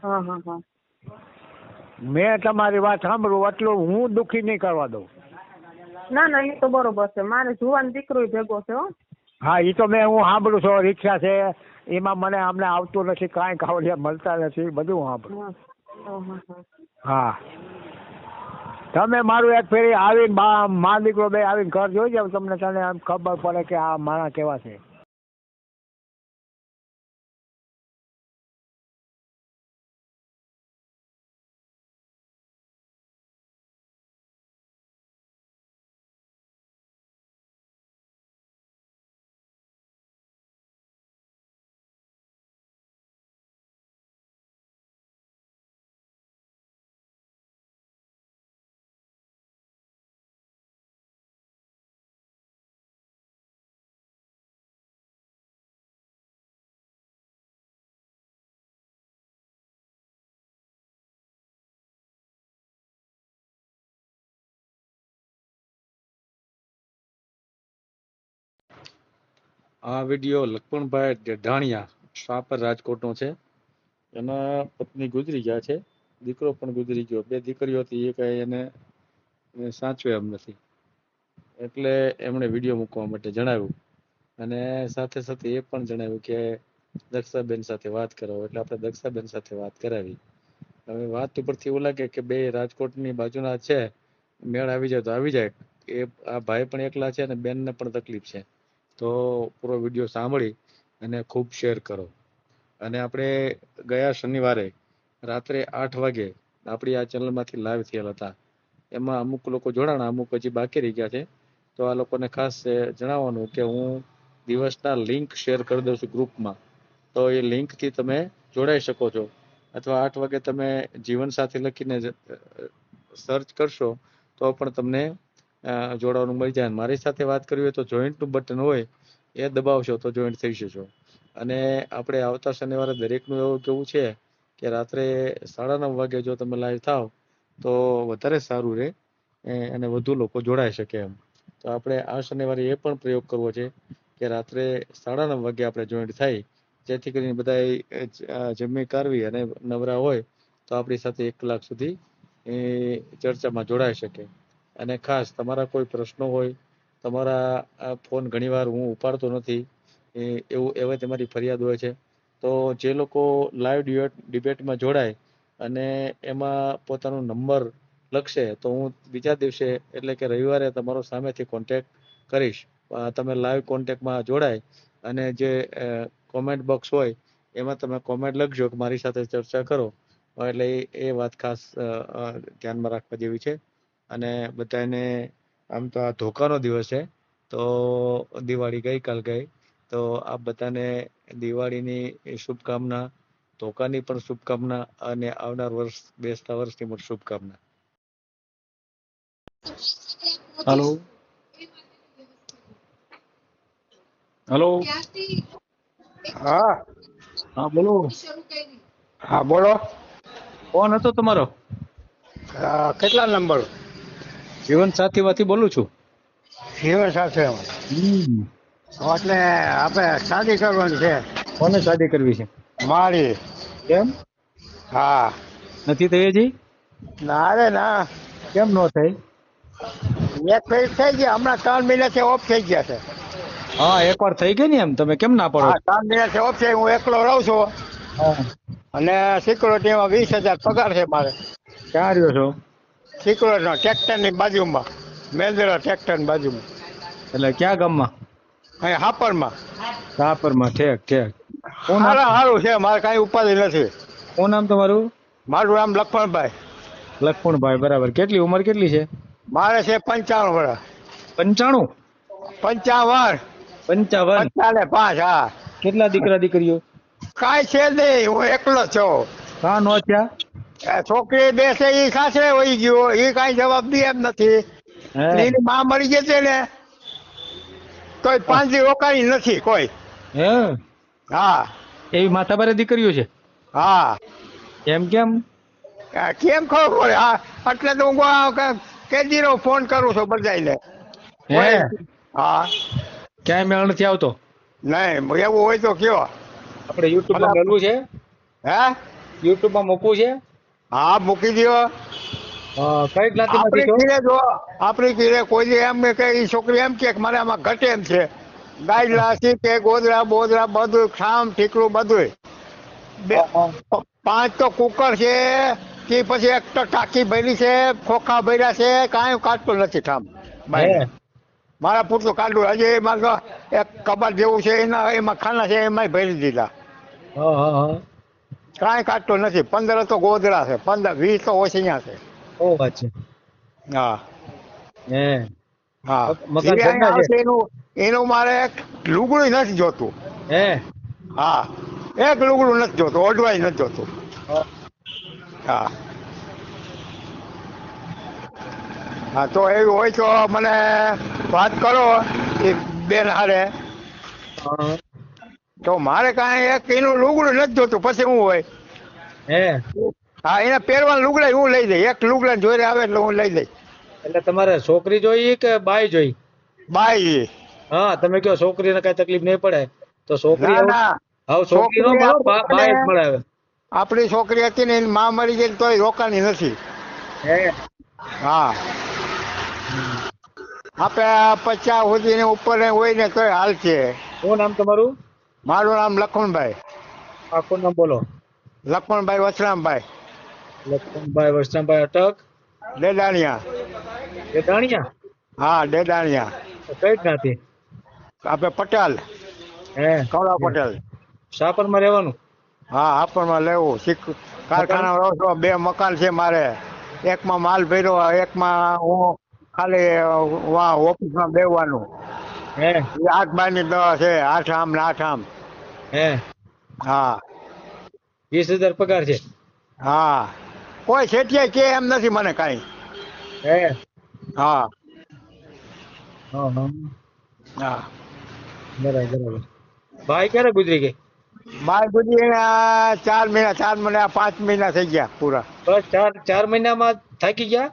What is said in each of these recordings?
હા હા હા. મેં તમારી વાત સાંભળું એટલું હું દુઃખી નહીં કરવા દઉં. ના ના એ તો બરોબર છે. મારે જુવાન દીકરો ભેગો છે હો. હા એ તો હું સાંભળું છું. રિક્ષા છે એમાં મને અમને આવતું નથી, કાંઈ કાવડિયા મળતા નથી, બધું હું સાંભળું. હા હા હા હા. હા તમે મારું એક ફેરી આવીને મા દીકરો બે આવીને ઘર જોઈ જાવ, તમને તને આમ ખબર પડે કે આ માણસ કેવા છે. આ વિડીયો લખમણભાઈ ઢાણિયા શાપર રાજકોટનો છે. એના પત્ની ગુજરી ગયા છે, દીકરો પણ ગુજરી ગયો. બે દીકરીઓ હતી, એ કઈ એને સાચવે એમ નથી, એટલે એમણે વિડીયો મૂકવા માટે જણાવ્યું. અને સાથે સાથે એ પણ જણાવ્યું કે દક્ષાબેન સાથે વાત કરો, એટલે આપણે દક્ષાબેન સાથે વાત કરાવી. હવે વાત ઉપરથી એવું લાગે કે બે રાજકોટની બાજુના છે, મેળ આવી જાય તો આવી જાય. એ આ ભાઈ પણ એકલા છે અને બેનને પણ તકલીફ છે. તો પૂરો વિડીયો સાંભળી અને ખૂબ શેર કરો. અને આપણે ગયા શનિવારે રાત્રે 8 વાગે આપણી આ ચેનલમાંથી લાઈવ થયેલ હતા. એમાં અમુક લોકો જોડાણા, અમુક હજી બાકી રહી ગયા છે. તો આ લોકોને ખાસ જણાવવાનું કે હું દિવસના લિંક શેર કરી દઉં છું ગ્રુપમાં, તો એ લિંકથી તમે જોડાઈ શકો છો. અથવા 8 વાગે તમે જીવનસાથી લખીને સર્ચ કરશો તો પણ તમને જોડાવાનું મળી જાય. મારી સાથે વાત કરવી હોય તો જોઈન્ટનું બટન હોય એ દબાવશો તો જોઈન્ટ થઈ જશો. અને આપણે આવતા શનિવારે દરેકનું એવું કેવું છે કે રાત્રે 9:30 વાગે જો તમે લાઈવ થાવ તો વધારે સારું રહે અને વધુ લોકો જોડાઈ શકે એમ. તો આપણે આ શનિવારે એ પણ પ્રયોગ કરવો છે કે રાત્રે 9:30 વાગે આપણે જોઈન્ટ થાય, જેથી કરીને બધા જમી કારવી અને નવરા હોય તો આપણી સાથે 1 કલાક સુધી ચર્ચામાં જોડાઈ શકે. અને ખાસ તમારા કોઈ પ્રશ્નો હોય, તમારા ફોન ઘણીવાર હું ઉપાડતો નથી એવું એવા તમારી ફરિયાદ હોય છે, તો જે લોકો લાઈવ ડિબેટમાં જોડાય અને એમાં પોતાનો નંબર લખશે તો હું બીજા દિવસે એટલે કે રવિવારે તમારો સામેથી કોન્ટેક્ટ કરીશ. તમે લાઈવ કોન્ટેક્ટમાં જોડાય અને જે કોમેન્ટ બોક્સ હોય એમાં તમે કોમેન્ટ લખજો કે મારી સાથે ચર્ચા કરો, એટલે એ વાત ખાસ ધ્યાનમાં રાખવા જેવી છે. અને બધાને આમ તો આ ધોકાનો દિવસ છે, તો દિવાળી ગઈકાલ ગઈ, તો આ બધાને દિવાળીની શુભકામના, ધોકાની પણ શુભકામના અને આવનાર વર્ષ બેસતા વર્ષની પણ શુભકામના. Hello hello. હા હા બોલો. હા બોલો. કોણ હતો તમારો? કેટલા નંબર? જીવન સાથીમાંથી બોલું છું. જીવન સાથે એટલે આપણે શાદી કરવાની છે. કોને શાદી કરવી છે? મારી. કેમ હા. નથી થઈ હજી? ના રે ના. કેમ નો થઈ? એક ફેર થઈ ગયા, હમણાં 3 મહિનાથી ઓફ થઈ ગયા છે. હા એકવાર થઈ ગઈ ને, એમ તમે કેમ ના પાડો હા છો? 3 મહિનાથી ઓફ છે. હું એકલો રહું છું હા. અને સિક્યુરિટીમાં 20,000 પગાર છે મારે. ક્યાં રહ્યો છો? સિક્યુરિટી ટ્રેક્ટરની બાજુમાં, મેંદરા ટ્રેક્ટરની બાજુમાં. એટલે ક્યાં ગામમાં? અહીં હાપરમાં. રાપરમાં. ઠેક ઠેક. શું નામ? સારું છે, મારે કઈ ઉપાધિ નથી. શું નામ તમારું? મારું નામ લખમણભાઈ. લખમણભાઈ, બરાબર. કેટલી ઉંમર કેટલી છે? મારે છે 55 વર્ષ. 95? 55. 55. 55. હા. કેટલા દીકરા દીકરીઓ? કાંઈ છે નહીં, હું એકલો છું. કાં નો થયા? છોકરી બે છે, એ સાસરે વહી ગયો, એ કાંઈ જવાબ દે એમ નથી. હે એની માં મરી ગઈ છે ને, તોય 5 દી રોકાણી નથી કોઈ. હે હા. એવી માથાભારે દીકરીઓ છે? હા. એમ કેમ? કેમ ખબર પડે? હા, એટલે તો હું કેદીનો ફોન કરું છું બધાને. હે હા. ક્યાંય મેળ નથી આવતો? નહીં, એવું હોય તો કયો. આપણે યુટ્યુબમાં ભલા. મેળવું છે? હે? યુટ્યુબ માં મૂકવું છે? હા મૂકી દો. કઈ જ્ઞાતિમાંથી આપણી છો? કીરે જો આપણી કીરે કોઈ દી એમ કે ઈ છોકરી એમ કે મારે આમાં ઘટે એમ છે. ગાયલા સીકે ગોદરા બોદરા બધું ખામ ઠીકરું બધું. પાંચ તો કુકર છે કે પછી એક તો ટાંકી ભરી છે, ખોખા ભર્યા છે, કાંઈ કાઢતું નથી ઠામ ભાઈ. મારા પૂરતું કાઢું હજી એમાં તો એક કબાટ જેવું છે એમાં ખાના છે એમાં ભરી દીધા. કાંઈ કાઢતો નથી. 15 તો ગોદરા છે, 20 તો ઓછિયા છે. ઓ વાત છે. હા હા મકાન ઈ ઘરના છે? આવશે એનું મારે લુગડું નથી જોતું. હા એક લુગડું નથી જોતું, ઓઢવાય નથી જોતું. હા હા તો એવું હોય તો મને વાત કરો એ બેન હારે. તો મારે કાંઈ એક એનું લુગડું નથી જોતું, પછી હું હોય. હા એને પહેરવાનું લુગડા હું લઈ દઈ. એક લુગડા જોઈને આવે એટલે હું લઈ દઈ. એટલે તમારે છોકરી જોઈ કે બાઈ જોઈ? બાઈ. હા તમે કહો છોકરીને કઈ તકલીફ નહીં પડે તો છોકરી ના ના હવે છોકરી નો મળો, બાઈ જ મળે હવે. આપણી છોકરી હતી ને એની માં મરી ગઈ તોય રોકાણી નથી. હા આપણે 50 સુધી ઉપર હોય ને તોય હાલ છે. શું નામ તમારું? મારું નામ લખમણભાઈ. આખું નામ બોલો. લખમણભાઈ વસરામભાઈ. લખમણભાઈ વસરામભાઈ અટક ડેડાણિયા. દાણિયા? હા ડેડાણિયા. કઈ જ્ઞાતિ? આપણે પટેલ. કવડા પટેલ. શાપર માં રહેવાનું? હા હાપરમાં લેવું. કારખાના રહું છું. 2 મકાન છે મારે. એકમાં માલ ભર્યો, એકમાં હું ખાલી ઓફિસમાં બેસવાનું. 8 બાય 10 છે. 8 આમ ને 8 આમ. હા 20,000 પગાર છે? હા કોઈ શેઠિયા કે એમ નથી મને કાંઈ. હા હા બરાબર. ભાઈ ક્યારે ગુજરી ગઈ? બાર ગુજી 4 મહિના 5 મહિના થઈ ગયા પૂરા. બસ 4 મહિનામાં થાકી ગયા?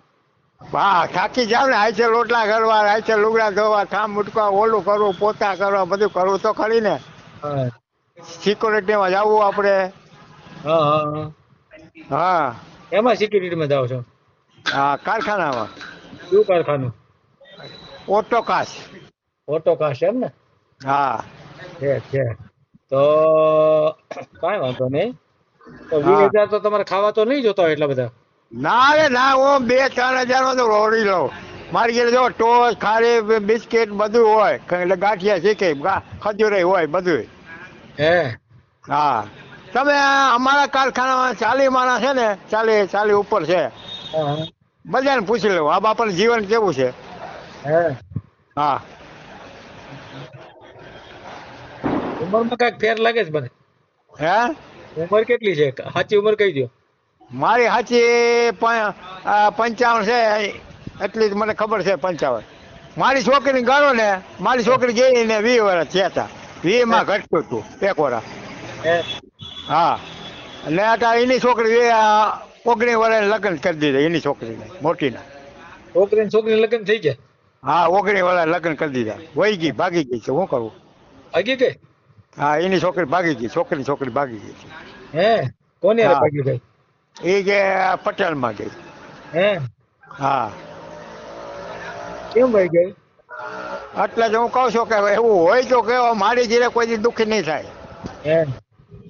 હા થાકી જાવ ને. હાથે રોટલા કરવા, હાથે લુગડા ધોવા, ઠામ મુટકા, ઓલું કરવું, પોતા કરવા, બધું કરવું તો ખરી ને. સિક્યોરિટીમાં જવું આપણે. હા એમાં સિક્યુરિટીમાં જાવ છો? હા કારખાનામાં. શું કારખાનું? ઓટોકાસ. ઓટોકાસ એમ ને? હા છે. તો કાંઈ વાંધો નહીં. તો 20,000 તો તમારે ખાવા તો નહીં જોતા હોય એટલા બધા? ના રે ના, હું 2-3 હજારમાં તો રોડી લઉં. મારી ઘરે જો ટોસ, ખારી, બિસ્કિટ બધું હોય. એટલે ગાંઠિયા શીખે, ખજૂરી હોય બધું. હા તમે અમારા કારખાનામાં 40 માણસ છે ને, 40 ઉપર છે. બધાને પૂછી લેવું આ બાપાનું જીવન કેવું છે. હા ઉંમરમાં કઈક ફેર લાગે છે મને. હે ઉંમર કેટલી છે? સાચી ઉંમર કહી દો. મારી સાચી 55 છે. એટલી જ મને ખબર છે 55. મારી છોકરી ગણો ને, મારી છોકરી ગઈ ને 20 વર્ષ થયા હતા. 20 માં ઘટતું હતું 1 વર્ષ. હા એટલે અત્યારે એની છોકરી 19 વર્ષ લગ્ન કરી દીધા. એની છોકરીને મોટીના. છોકરી લગ્ન થઈ ગયા? હા 19 વર્ષ લગ્ન કરી દીધા. વહી ગઈ, ભાગી ગઈ છે. શું કરવું? ભાગી ગઈ? હા એની છોકરી ભાગી ગઈ. છોકરી ભાગી ગઈ છે. કોની હારે ભાગી ગઈ? એ કે પટેલ માં ગઈ. હા કેમ ભાઈ ગઈ? એટલે જ હું કઉ છું કે એવું હોય તો કે મારી ઘરે કોઈ દી દુઃખી નહીં થાય.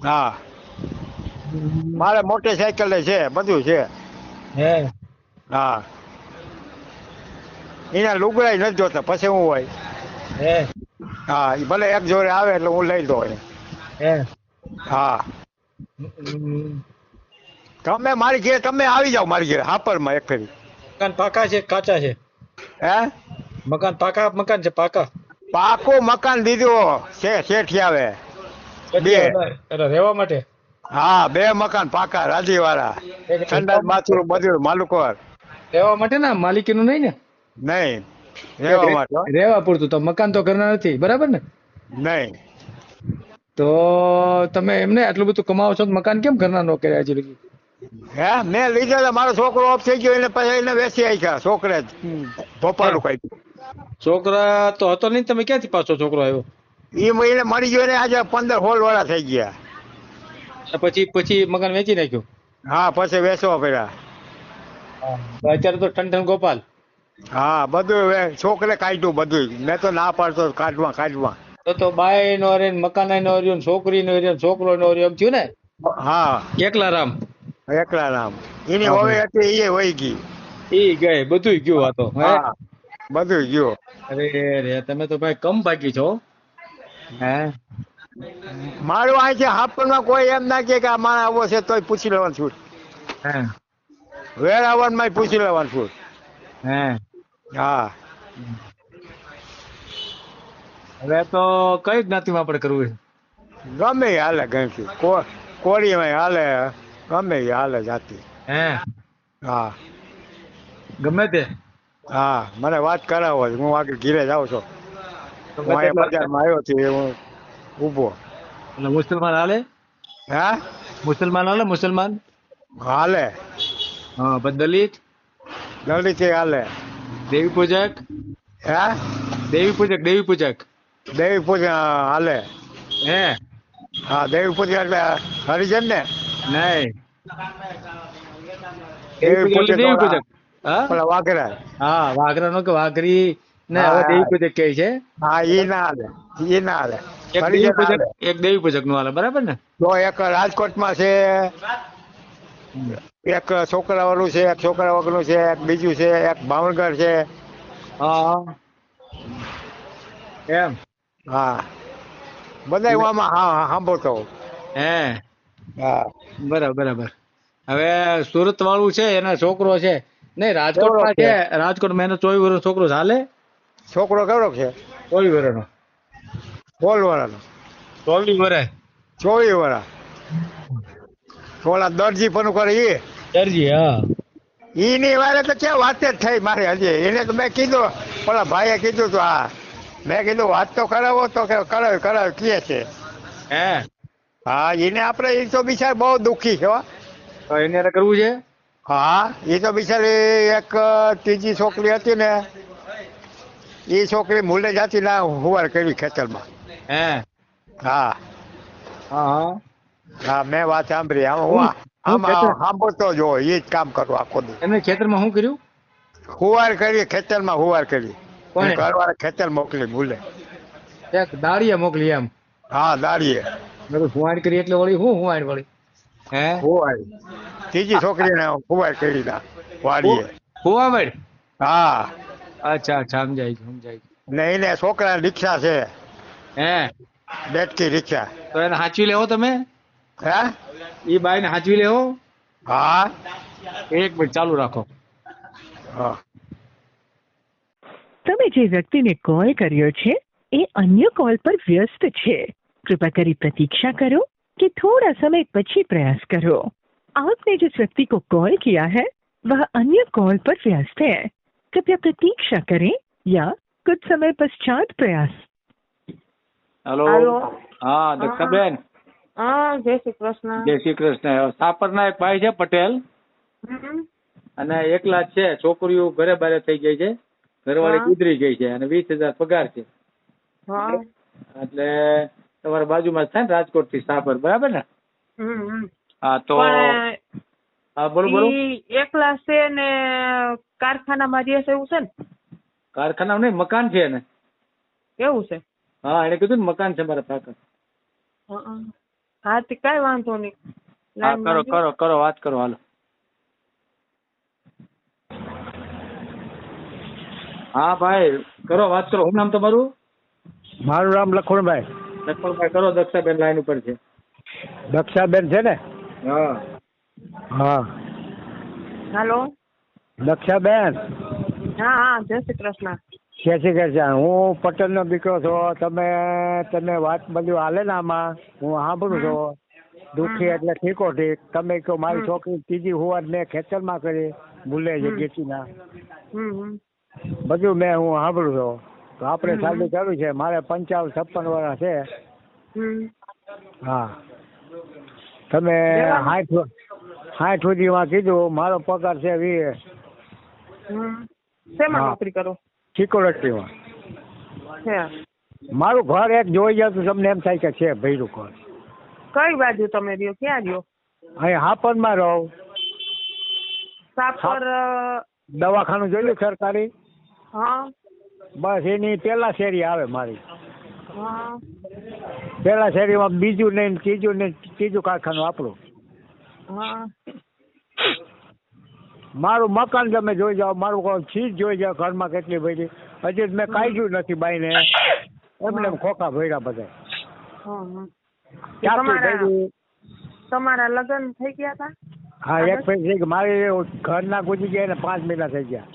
હા મારે મોટરસાયકલ છે, બધું છે. હા એના લુગડા નથી જોતા, પછી હું હોય. હા એ ભલે એક જોડે આવે એટલે હું લઈ દઉં. હા તમે મારી ઘરે તમે આવી જાઓ. મારી ઘરે હાપરમાં એક ફેરી. મકાન પાકા છે કાચા છે? હે મકાન પાકા મકાન છે? પાકું મકાન દીધું છે શેઠી આવે. 2 રહેવા માટે? હા 2 મકાન પાકા રાજીવાળા. ઠંડા બાથરૂમ બધું માલુકોર. રહેવા માટે ને? માલિકીનું નહીં ને? નહીં રહેવા માટે. રહેવા પૂરતું. તો મકાન તો ઘરના નથી, બરાબર ને? નહીં. તો તમે એમને આટલું બધું કમાવો છો, મકાન કેમ ઘરના નો કર્યા છે? હે મેં લીધા. મારો છોકરો ઓફ થઈ ગયો એટલે પછી એને વેચી આવ્યા. છોકરે ભોપાલું કાઢ્યું. છોકરા તો હતો નહીં, તમે ક્યાંથી પાછો છોકરો આવ્યો? એ મહિને મરી ગયો ને આજે 15-16 વર્ષ થઈ ગયા. પછી મકાન વેચી નાખ્યું. હા પછી વેચવા પડ્યા. તો અત્યારે તો ઠન ગોપાલ. હા બધું છોકરે કાઢ્યું બધું. મેં તો ના પાડતો કાઢવા. તો બાય નો રે, મકાન નો રહ્યો, છોકરી નો રહ્યો, છોકરો નો રહ્યો, એમ થયું ને. હા એકલા રામ. એકલા નામ. એની હોવે હતી એ વહી ગઈ. ઈ ગઈ, બધું ગયું આ તો. હા બધું ગયું. અરે રે, તમે તો ભાઈ કમ બાકી છો. હે મારું અહીં છે હાપરમાં કોઈ એમ ના કે આ માણસ આવો છે તોય પૂછી લેવાનું છું. હે વેરાવળ માં પૂછી લેવાનું છું. હે હા હવે તો કઈ જ્ઞાતિમાં આપણે કરવું છે? ગમે એ હાલે ગણતી કોળીમાં હાલે ગમે એ હાલે જાતિ. હે હા ગમે તે. હા મને વાત કરાવો હું આગળ ઘીરે જાઉં છું. હું અહીંયા બજારમાં આવ્યો છું હું ઊભો. એટલે મુસલમાન હાલે? હા મુસલમાન હાલે? મુસલમાન હાલે. હા પણ દલિત દલિત હાલે. દેવી પૂજક હે દેવી પૂજક દેવી પૂજા હાલે. હે હા દેવી પૂજા એટલે હરિજન ને નહીં દેવી પૂજક દેવી પૂજક. હા પેલા વાઘરા. હા વાઘરા નો કે વાઘરી ને હવે હા, દેવી પૂજક કહે છે. હા ઈ ના હાલે. ઈ ના હાલે. એક હરિજન દેવી પૂજક હાલે. એક દેવી પૂજક નું હાલે, બરાબર ને? તો એક રાજકોટમાં છે, એક છોકરા વાળું છે, એક છોકરા વગરનું છે, એક બીજું છે, એક ભાવનગર છે. હા એમ. હા બધા હું આમાં હા સાંભળતો હોઉં. હે હા બરાબર. હવે સુરત વાળું છે એના છોકરો છે નહીં, રાજકોટમાં છે. રાજકોટમાં એનો 24 વર્ષ છોકરો ચાલે. છોકરો કેવડો છે? 24 વર્ષનો. 16 વર્ષનો. 24 વર્ષ 24 વર્ષ. ઓલા દરજી પણ કરે એ દરજી. હા ઈની વારે તો ક્યાં વાત જ થઈ મારે હજી. એને તો મેં કીધું, પેલા ભાઈએ કીધું તો હા મેં કીધું વાત તો કરાવો તો કે કરાવ કહે છે. હે હા એને આપણે એ તો બિચાર બહુ દુઃખી છે હો. તો એને હારે કરવું છે. હા એ તો બિચારી એક ત્રીજી છોકરી હતી ને એ છોકરી મૂલે જાતી ના હુવાર કરી ખેતરમાં. હે હા હા હા મેં વાત સાંભળી. આમાં સાંભળતો જ હોય એ જ કામ કરવું આખો દી. એમને ખેતરમાં શું કર્યું? હુવાર કરી ખેતરમાં હુવાર કરી. કોણે? ઘરવાળા ખેતર મોકલી ભૂલે. એક દાળિયા મોકલી એમ? હા દાડીએ હુવાડ કરી એટલે વળી હું હુવાડ વળી? હે હુવાર ત્રીજી છોકરીને હુવાર કરી ના વાડીએ. હુવાડ. હા અચ્છા સમજાય ગયું. ને એને છોકરા રિક્ષા છે, હે બેટકી રિક્ષા. તો એને સાચવી લેવો તમે. હે એ બાઈ ને સાચવી લેવો. હા 1 મિનિટ ચાલુ રાખો. હા તમે જે વ્યક્તિને કોલ કર્યો છે એ અન્ય કોલ પર વ્યસ્ત છે. कृपया करी प्रतीक्षा करो कि थोड़ा समय પછી प्रयास करो. आपने जिस व्यक्ति को कॉल किया है वह अन्य कॉल पर व्यस्त है. कृपया प्रतीक्षा करें या कुछ समय पश्चात प्रयास. હેલો. હાલો. હા દક્ષાબેન. હા જય શ્રી કૃષ્ણ. જય શ્રી કૃષ્ણ. સાપરના એક ભાઈ છે પટેલ, હમ. અને એકલા જ છે. છોકરીઓ ઘરે બારે થઈ ગઈ છે, ઘરવાળી હા. ગુજરી ગઈ છે, અને 20,000 પગાર છે. હા. એટલે તમારા બાજુમાં જ થાય ને, રાજકોટ થી સાપર, બરાબર ને? હમ. હા તો પણ હા બોલો. ઈ એકલા છે ને કારખાનામાં રહે છે એવું છે ને? કારખાના નહીં, મકાન છે ને. કેવું છે? હા એને કીધું ને મકાન છે મારા કાકા. હા તે કઈ વાંધો નહીં. હા કરો વાત કરો હાલો. હા ભાઈ કરો વાત કરો. શું નામ તમારું? મારું નામ લખણભાઈ. લક્ષ્મણભાઈ કરો. દક્ષાબેન લાઈન ઉપર છે. દક્ષાબેન છે ને? હા હા હાલો. દક્ષાબેન હા હા જય શ્રી કૃષ્ણ. જય શ્રી કૃષ્ણ. હું પટેલનો દીકરો છું. તમે વાત બધું હાલે ને આમાં હું સાંભળું છું. દુઃખી એટલે ઠીકો ઠીક. તમે કહો મારી છોકરી ત્રીજી હુવાર મેં ખેતરમાં કરી ભૂલે છે ગેટીના. બધું હું સાંભળું છું. તો આપણે ચાલુ કરવું છે. મારે 55-56 વર્ષ છે. હા તમે 60 સુધીમાં કીધું. મારો પગાર છે 20. શેમાં નોકરી કરો? સિક્યોરિટીમાં. છે. મારું ઘર એક જોઈ જાય તો તમને એમ થાય કે છે ભૈરું ઘર. કઈ બાજુ તમે રહ્યો? ક્યાં રહ્યો? અહીં હાપરમાં રહો. સાપર? દવાખાનું જોયું સરકારી? હા બસ એની પેલા શેરી આવે મારી. હા. પેલા શેરીમાં બીજું નહીં, ત્રીજું નહીં, ત્રીજું કારખાનું આપણું. હા. મારું મકાન તમે જોઈ જાઓ, મારું કોઈ ચીજ જોઈ જાઓ, ઘરમાં કેટલી બધી. હજી મેં કાઢ્યું નથી બાઈને, એમને ખોખા ભર્યા બધા. હા. ચાકુ કર્યું. તમારા લગ્ન થઈ ગયા હતા? હા, એક પછી મારે ઘરના ગુજરી ગયા ને 5 મહિના થઈ ગયા.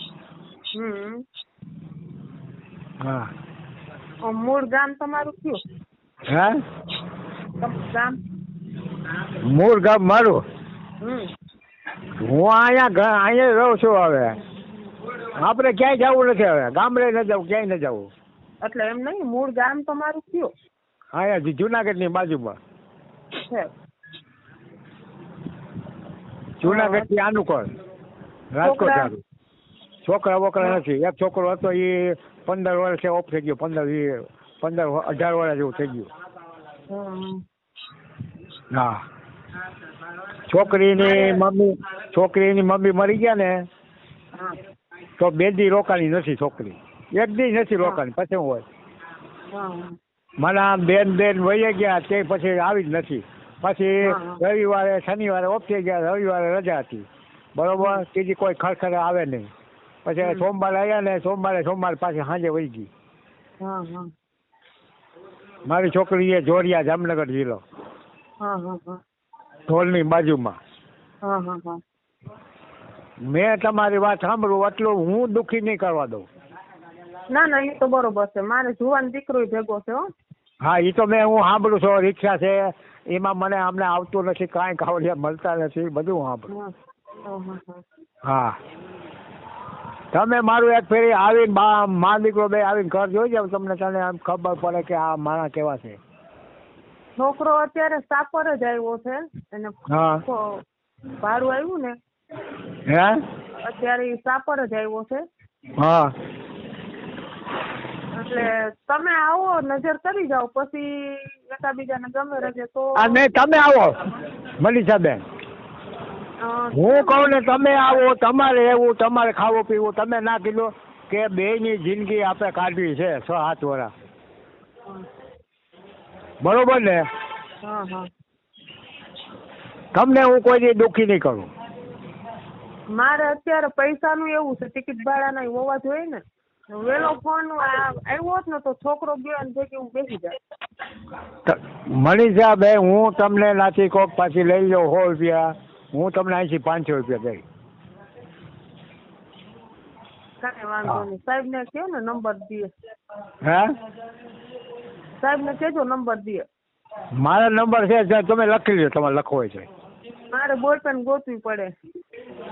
હા. મૂળ ગામ તમારું કયું? હા, ગામ? મૂળ ગામ મારું? હું અહીંયા રહું છું. હવે આપણે ક્યાંય જવું નથી. હવે ગામડે ન જવું, ક્યાંય ન જવું. એટલે એમ નહીં, મૂળ ગામ તમારું કયું? અહીંયા જુનાગઢ ની બાજુમાં છે. જુનાગઢ થી આનુકોળ, રાજકોટ સારું. છોકરા બોકરા નથી. એક છોકરો હતો એ 15 વર્ષે ઓફ થઈ ગયો. 18 વર્ષ જેવું થઈ ગયું. હા. છોકરીની મમ્મી મરી ગયા ને તો 2 દી રોકાણી નથી છોકરી. 1 દી નથી રોકાણી. પછી હોય મને બેન વહી ગયા તે પછી આવી જ નથી. પછી રવિવારે શનિવારે ઓફ થઈ ગયા, રવિવારે રજા હતી બરોબર. ત્રીજી કોઈ ખરખરે આવે નહીં. પછી સોમવારે આવ્યા ને સોમવારે પાછી સાંજે વહી ગઈ. મારી છોકરી એ જોરિયા, જામનગર જિલ્લો, ઢોલની બાજુમાં. મેં તમારી વાત સાંભળું એટલું હું દુઃખી નહીં કરવા દઉં. ના એ તો બરોબર છે. મારે જુવાન દીકરો ભેગો છે. હા, એ તો હું સાંભળું છું. રિક્ષા છે એમાં મને અમને આવતું નથી, કાંઈ કાવડિયા મળતા નથી, બધું સાંભળું. હા, તમે મારું એક ફેરી આવીને મા દીકરો બે આવીને ઘર જોઈ જાવ, તને આમ ખબર પડે કે આ માણસ કેવા છે. છોકરો અત્યારે સાપર જ આવ્યો છે. એને ભાડું આવ્યું ને, હે અત્યારે સાપર જ આવ્યો છે. હા, એટલે તમે આવો, નજર કરી જાઓ, પછી એકાબીજાને ગમે રજે તો. નહીં, તમે આવો મનીષાબેન. હું કહું ને તમે આવો. તમારે એવું, તમારે ખાવું પીવું. તમે ના કીધું કે 2ની જિંદગી આપણે કાઢવી છે 6-7 વર્ષ, બરોબર ને? તમને હું કોઈ દી દુઃખી નહીં કરું. મારે અત્યારે પૈસાનું એવું છે, ટિકિટ ભાડાના હોવા જોઈએ ને. વેલો ફોન આવ્યો હોત ને તો છોકરો ગયો ને ભેગી હું બેસી જાય. મનીષાબેન, હું તમને નાથી કોક પાછી લઈ જાઉં 100 રૂપિયા. હું તમને અહીંથી 500 રૂપિયા દઈ. કાંઈ વાંધો નહીં. સાહેબ ને કહો ને નંબર દે. હે, સાહેબ ને કહેજો નંબર દે. મારા નંબર છે, તમે લખી લો. તમારે લખવો હોય છે. મારે બોલપેન ગોતવી પડે.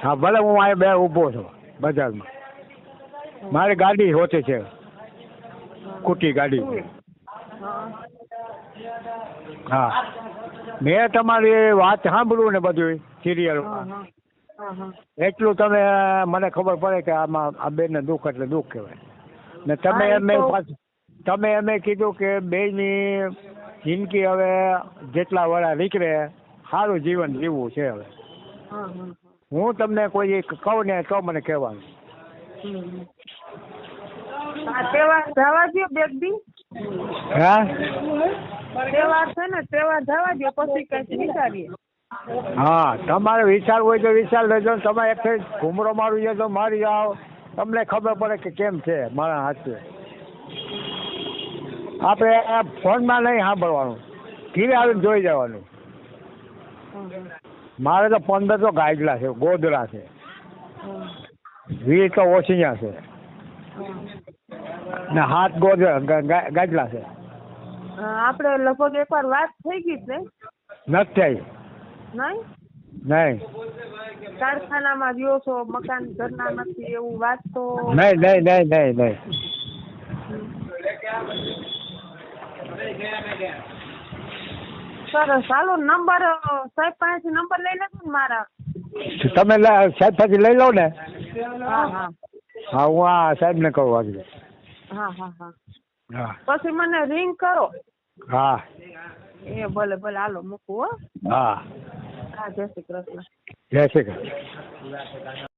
હા, ભલે. હું અહીં બે ઊભો છું બજારમાં. મારી ગાડી હોતે છે, સ્કૂટી ગાડી. હા, મેં તમારી વાત સાંભળ્યું ને બધું સિરિયલ. એટલું તમે મને ખબર પડે કે આમાં આ બેનને દુઃખ એટલે દુઃખ કહેવાય ને. તમે એમ કીધું કે 2ની જિંદગી હવે જેટલા વડા નીકળે સારું જીવન જીવવું છે. હવે હું તમને કોઈ કહું ને તો મને કહેવાનું. તહેવાર જવા દો, બેગડી. હા, તહેવાર છે ને, તહેવાર જવા દો, પછી કઈક વિચારીએ. હા, તમારે વિચારવું હોય તો વિચાર લેજો. તમે એક ઘૂમરો મારું છે તો મારી જાઓ. તમને ખબર પડે કે કેમ છે મારા હાથે. આપણે ફોનમાં નહીં સાંભળવાનું, ઘીરે આવીને જોઈ જવાનું. મારે તો 15 તો ગાજલા છે, ગોદરા છે, 20 તો ઓછિયા છે ને 7 ગોદરા ગાજલા છે. આપણે લગભગ એકવાર વાત થઈ ગઈ ને? નથી થઈ. નહીં. કારખાનામાં રહ્યો છો, મકાન ઘરના નથી, એવું વાત તો નહીં. સરસ. ચાલો, નંબર સાહેબ પાસેથી નંબર લઈ લેજો ને મારા. તમે સાહેબ પાસેથી લઈ લો ને. હા, હું આ સાહેબને કહું વાગે. હા. પછી મને રિંગ કરો. હા, એ ભલે ભલે હાલો મૂકું હો. હા હા જય શ્રી કૃષ્ણ. જય શ્રી કૃષ્ણ.